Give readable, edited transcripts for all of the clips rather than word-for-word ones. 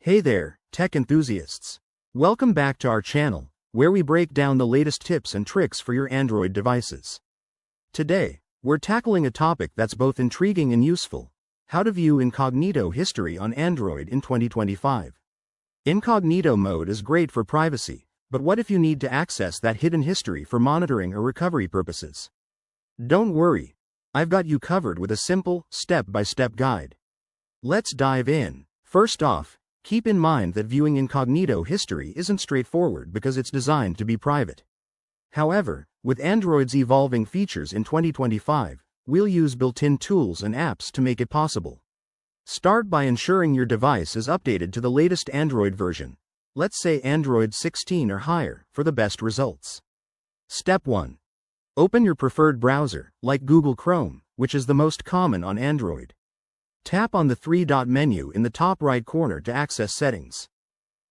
Hey there, tech enthusiasts. Welcome back to our channel, where we break down the latest tips and tricks for your Android devices. Today, we're tackling a topic that's both intriguing and useful: how to view incognito history on Android in 2025. Incognito mode is great for privacy, but what if you need to access that hidden history for monitoring or recovery purposes? Don't worry, I've got you covered with a simple, step-by-step guide. Let's dive in. First off, keep in mind that viewing incognito history isn't straightforward because it's designed to be private. However, with Android's evolving features in 2025, we'll use built-in tools and apps to make it possible. Start by ensuring your device is updated to the latest Android version, let's say Android 16 or higher, for the best results. Step 1. Open your preferred browser, like Google Chrome, which is the most common on Android. Tap on the three-dot menu in the top right corner to access settings.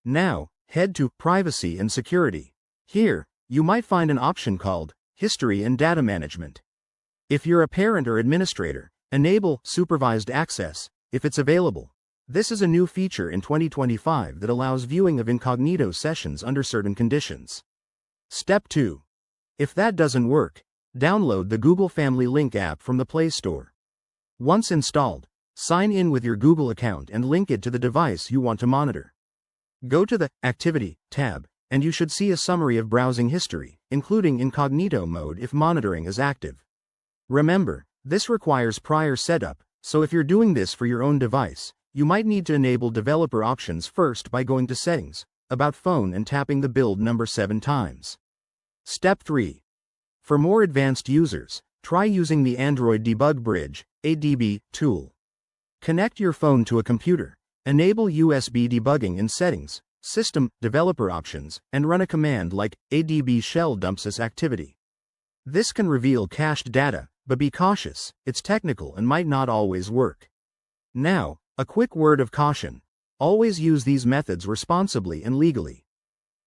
Now, head to Privacy and Security. Here, you might find an option called History and Data Management. If you're a parent or administrator, enable Supervised Access, if it's available. This is a new feature in 2025 that allows viewing of incognito sessions under certain conditions. Step 2. If that doesn't work, download the Google Family Link app from the Play Store. Once installed, sign in with your Google account and link it to the device you want to monitor. Go to the Activity tab, and you should see a summary of browsing history, including incognito mode if monitoring is active. Remember, this requires prior setup, so if you're doing this for your own device, you might need to enable developer options first by going to Settings, About Phone, and tapping the build number 7 times. Step 3. For more advanced users, try using the Android Debug Bridge (ADB) tool. Connect your phone to a computer, enable USB debugging in Settings, System, Developer Options, and run a command like adb shell dumps this activity. This can reveal cached data, but be cautious, it's technical and might not always work. Now, a quick word of caution: always use these methods responsibly and legally.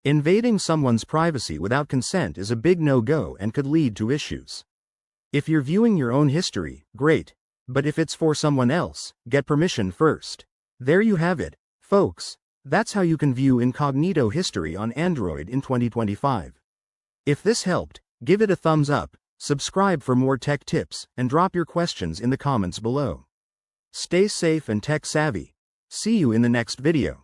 Invading someone's privacy without consent is a big no-go and could lead to issues. If you're viewing your own history, great. But if it's for someone else, get permission first. There you have it, folks. That's how you can view incognito history on Android in 2025. If this helped, give it a thumbs up, subscribe for more tech tips, and drop your questions in the comments below. Stay safe and tech savvy. See you in the next video.